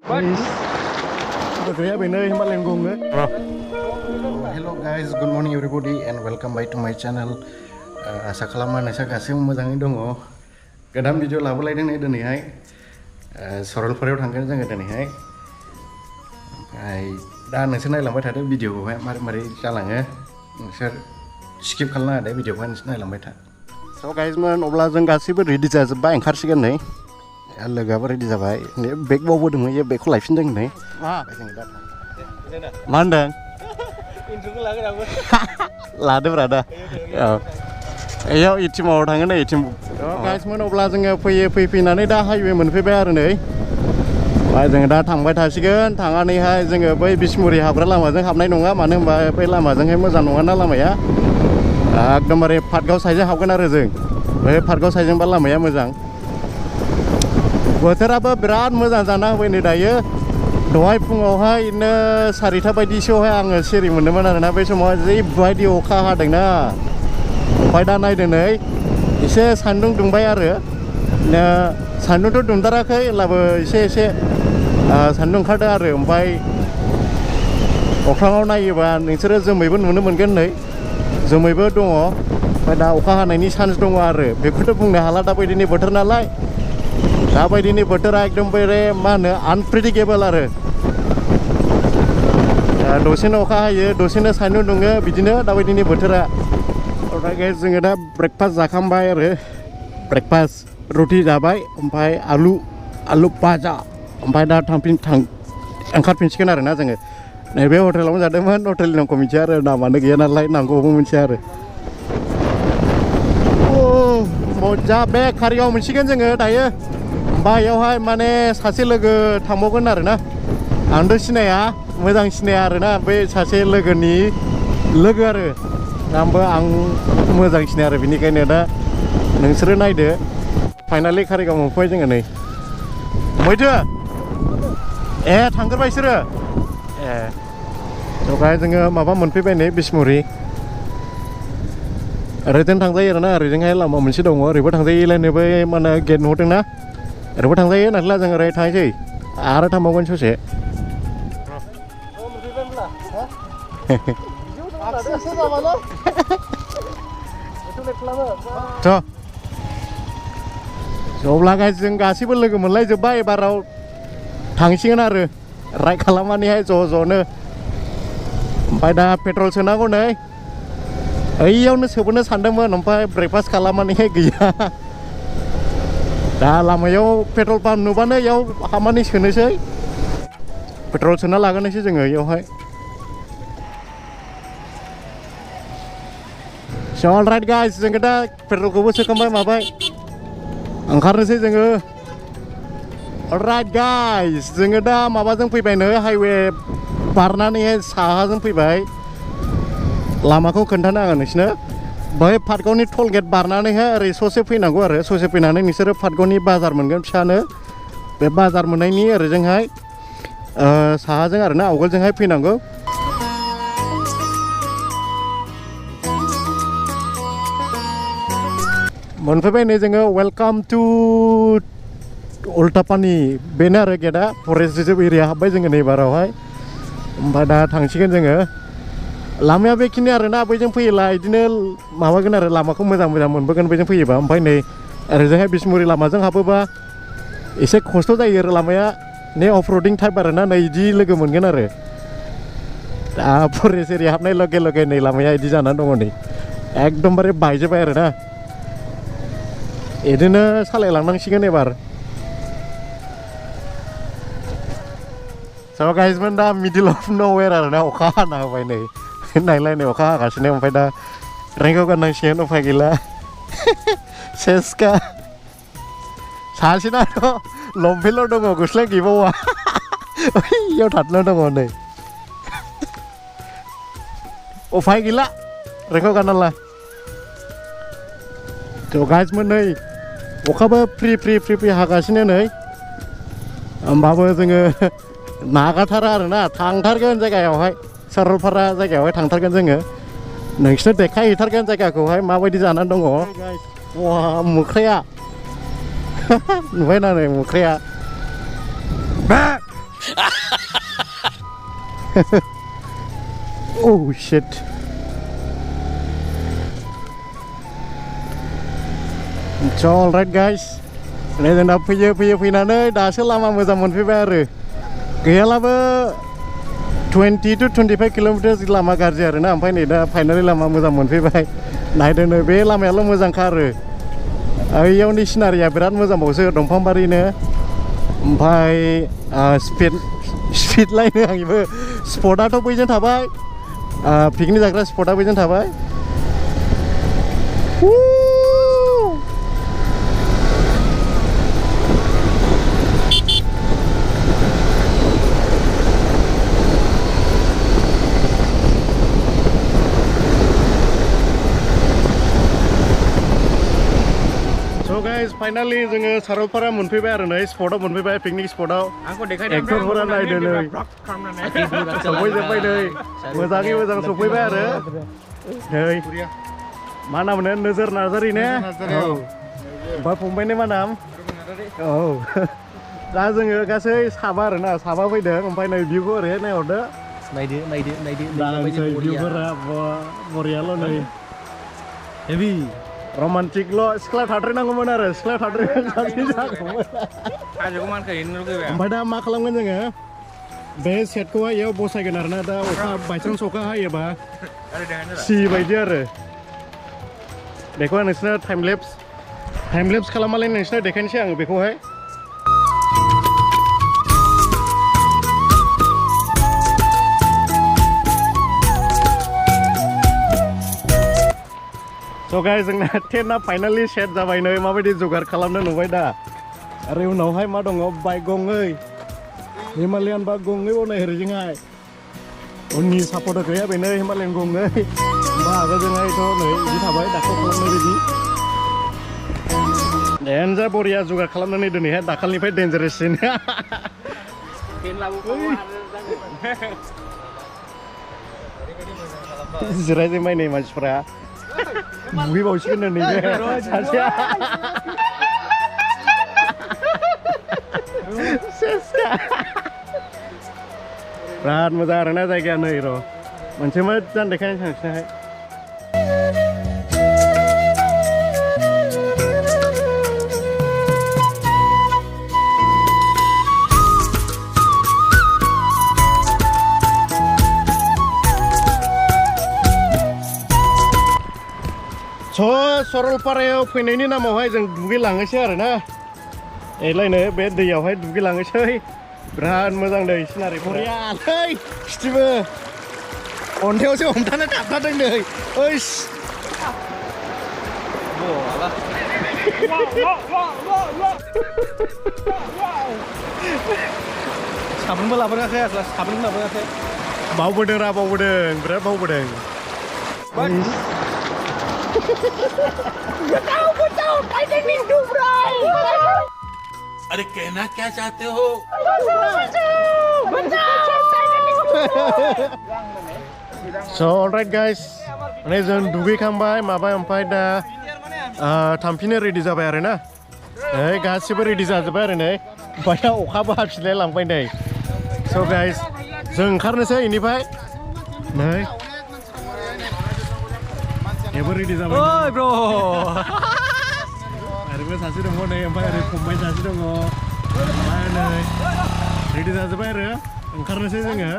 Hello guys, good morning everybody and welcome back to my channel. Asa खालामो नोंसा गासैबो मोजाङै दङ. गोदान भिडिअ लाबोलायदों नै दिनैहाय. सरलपारायाव थांगोन जोङो दिनैहाय. ओमफ्राय दा नोंसोर नायलांबाय थादो भिडिअखौहाय मारै जालाङो. नोंसोर स्किप खालामनो नाङा भिडिअखौहाय नोंसोर नायलांबाय था. So guys मोन अब्ला जों गासैबो रेडि जाजोबबाय ओंखारसिगोन नै. लोगोआबो रेडि जाबाय. बेग बावबो दङ बे बेगखौ लायफिनदों नै. मा होनदों? इन्ट्र'खौ लागोन आंबो. लादोब्रा दा. एयाव एटिएमआव थाङो नै एटिएम. गाइसमोन अब्ला जोङो फैनानै दा हाइवे मोनफैबाय आरो नै. ओमफ्राय जोङो दा थांबाय थासिगोन. थांनानैहाय जोङो बै बिसमुरि हाबग्रा लामाजों हाबनाय नङा मानो होनबा बै लामाजोंहाय मोजां नङाना लामाया. एकदमबारे पाटगाव साइडजों हाबगोन आरो जों. बै पाटगाव साइडजोंबा लामाया मोजां. बोथोराबो बिराद मोजां जाना होबाय नै दायो. दहाय फुङावहाय बिदिनो 4टा बायदिसोआवहाय आङो सिरि मोनदोंमोन आरोना बै समाव जिबायदि अखा हादोंना. ओमफ्राय दा नायदो नै एसे सान्दुं दुंबाय आरो सान्दुंथ' दुंथाराखै होनब्लाबो एसे सान्दुं ओंखारदों आरो. ओमफ्राय अख्राङाव नायोबा नोंसोरो जोमैबो नुनो मोनगोन नै जोमैबो दङ. ओमफ्राय दा अखा हानायनि चान्स दङ आरो बेखौथ' बुंनो हाला दाबायदिनि बोथोर नालाय. दाबायदिनि बोथोरा एकदमबारे मा होनो आनप्रेडिक्टेबल आरो दसेनो अखा हायो दसेनो सान्दुं दुङो बिदिनो दाबायदिनि बोथोरा. ओमफ्राय जोङो दा ब्रेकफास्ट जाखांबाय आरो ब्रेकफास्ट रुटि जाबाय ओमफ्राय आलु भाजा. ओमफ्राय दा ओंखारफिनसिगोन आरोना जोङो नैबे हटेलावनो जादोंमोन. हटेलनि नामखौ मिथिया आरो नामानो गैया नालाय नांगौबो मिथिया आरो. मजा बे कारिगाव मोनसिगोन जोङो दायो. बाहायावहाय माने सासे लोगो थांबावगोन आरोना. आंथ' सिनाया मोजां सिनाया आरोना बै सासे लोगोनि लोगो आरो आं मोजां सिनाया आरो बेनिखायनो दा नोंसोरो नायदो. फाइनालि कारिगाव मोनफैबाय जोङो नै. मैथो थांग्रोबाय बिसोरो ओमफ्राय जोङो माबा मोनफैबाय नै बिसमुरि. ओरैजों थांजायो आरोना ओरैजोंहाय लामा मोनसे दङ ओरैबो थांजायोलायनो बै मा होनो गेट नुहुरदोंना ओरैबो थांजायो नाथाय जों ओरै थांसै आरो थांबावगोन ससे. अब्ला जों गासैबो लोगो मोनलायजोब्बाय एबाराव थांसिगोन आरो राइड खालामनानैहाय ज'नो. ओमफ्राय दा पेट्रल सोनांगौ नै ओइयावनो सोबोनो सानदोंमोन ओमफ्राय ब्रेकफास्ट खालामनानैहाय गैया. दा लामायाव पेट्रल पाम्प नुबानो इयाव हाबनानै सोनोसै पेट्रल सोना लागोनसै जोङो इयावहाय. So alright guys जोङो दा पेट्रलखौबो सोखांबाय माबाय ओंखारनोसै जोङो. alright guys जोङो दा माबाजों फैबाय नै हाइवे बारनानैहाय साहाजों फैबाय. लामाखौ खोन्थानो आङो नोंसिनो बै पाटगावनि टल गेट बारनानैहाय ओरै ससे फैनांगौ आरो ससे फैनानै नोंसोरो पाटगावनि बाजार मोनगोन फिसानो. बे बाजार मोननायनि ओरैजोंहाय साहाजों आरोना आवगोलजोंहाय फैनांगौ. मोनफैबाय नै जोङो वेलकाम टु उल्टापानि बेनो आरो गेटआ फरेस्ट रिजार्भ एरिया हाबबाय जोङो नैबारावहाय. ओमफ्राय दा थांसिगोन जोङो. लामाया बेखिनि आरोना बैजों फैयोला बिदिनो माबागोन आरो लामाखौ मोजां मोनबोगोन बैजों फैयोबा. ओमफ्राय नै ओरैजोंहाय बिसमुरि लामाजों हाबोबा एसे खस्थ' जायो आरो लामाया नै अफ रडिं टाइप आरोना नै बिदि लोगो मोनगोन आरो. दा फरेस्ट एरिया हाबनाय लगे नै लामाया बिदि जानानै दङ नै एकदमबारे बायजोब्बाय आरोना. बिदिनो सालायलांनांसिगोन एबार. स' गाइसमोन दा मिडिल अफ न'वेर आरोना अखा हाना होबाय नै नायलाय नै अखा हागासिनो. ओमफ्राय दा रेंकआव गाननांसिगोन उफाय गैला. सेसका सासेनाथ' लंपेन्टल' दङ गस्ला गैबावा इयाव थाथ'ना दङ नै उफाय गैला रेंकआव गाननाला. थ' गाइसमोन नै अखाबो फ्रि हागासिनो नै होमबाबो जोङो नागारथारा आरोना थांथारगोन जायगायावहाय सारालपारा जायगायावहाय थांथारगोन जोङो. नोंसोरनो देखायहैथारगोन जायगाखौहाय माबायदि जानानै दङ. वा मोख्राया नुबाय ना नै मोख्राया Oh shit. So alright guys. Ini जों दा फैनानै दासो लामा मोजां मोनफैबाय आरो गैयालाबो 20 to 25 किलोमीटर लामा गाज्रि आरो ना ओमफ्राय नै दा फाइनालि लामा मोजां मोनफैबाय नायदो नै बे लामायाल' मोजांखा आरो ओइयावनि सिनारिया बिराद मोजांबावसो दंफांबारिनो ओमफ्राय स्पिड लाइनो आंनिबो स्पटआथ' बैजों थाबाय पिकनिक जाग्रा स्पटआ बैजों थाबाय फाइनालि जोङो सारालपारा मोनफैबाय आरो नै स्पटआव मोनफैबाय पिकनिक स्पटआव एक्टरफोरा नायदो नै सफैजोब्बाय नै मोजाङै मोजां सफैबाय आरो नै मा नाम होनो नोजोर नार्जारि ने ओमफ्राय फंबायनि मा नाम औ दा जोङो गासै साबा आरो ना साबा फैदों ओमफ्राय नै भिउखौ ओरैहाय नायहरदो नायदो भिउफोरा बरियाल' नै हेभि romantic lo सिख्ला थाद्रायनांगौमोन आरो सिख्ला थाद्रायनानै सासे जागौमोन हाजोखौ मानखायनो लुगैबाय ओमफ्राय दा मा खालामगोन जोङो बे सेटखौहाय इयाव बसायगोन आरोना दा अखा बायचान्स अखा हायोबा सि बायदि आरो बेखौ नोंसोरनो टाइम लेप्स खालामनानै नोंसोरनो देखायनोसै आङो बेखौहाय So guys, जोंना टेन्टआ फाइनालि सेट जाबाय नै माबायदि जुगार खालामनो नुबाय दा आरो उनावहाय मा दङ बाइक गंनै हिमालयान बाइक गंनै बनाय ओरैजोंहाय उननि सापर्ट गैया बेनो हिमालयान गंनै होमबा आगोलजोंहायथ' नै बिदि थाबाय दाखौ खालामनाय बायदि देन्जार बरिया जुगार खालामनानै दिनैहाय दाखालिनिफ्राय डेन्जारेससिन जिरायजोब्बाय नै मानसिफ्रा दुगैबावसिगोन नै सासेया बिराद मोजां आरोना जायगाया नै र' मोनसे मोजां देखायनो थांसैहाय सरलपारायाव फैनायनि नामावहाय जों दुगैलांनोसै आरोना एलायनो बे दैयावहाय दुगैलांनोसै बिराद मोजां दै सिनारि बरियालै खिथिबो अन्थायावसो हमथानो थाबथादों नै ओइस साबोनबो लाबोनाखै साबोन लाबोनाखै बावबोदों बिराद बावबोदों बताओ टाइटैनिक डूब रहा है अरे कहना क्या चाहते हो So alright guys नै जों दुगैखांबाय माबाय ओमफ्राय दा थांफिनो रेडि जाबाय आरो ना गासिबो रेडि जाजोब्बाय आरो नै ओमफ्राय दा अखाबो हाफिनलाय लांबाय नै So guys जों ओंखारनोसै इनिफ्राय नै Ever ready जाबाय ओइ ब्र आरोबो सासे दङ नै ओमफ्राय ओरै फंबाय सासे दङ ओमफ्राय नै रेडि जाजोब्बाय आरो ओंखारनोसै जोङो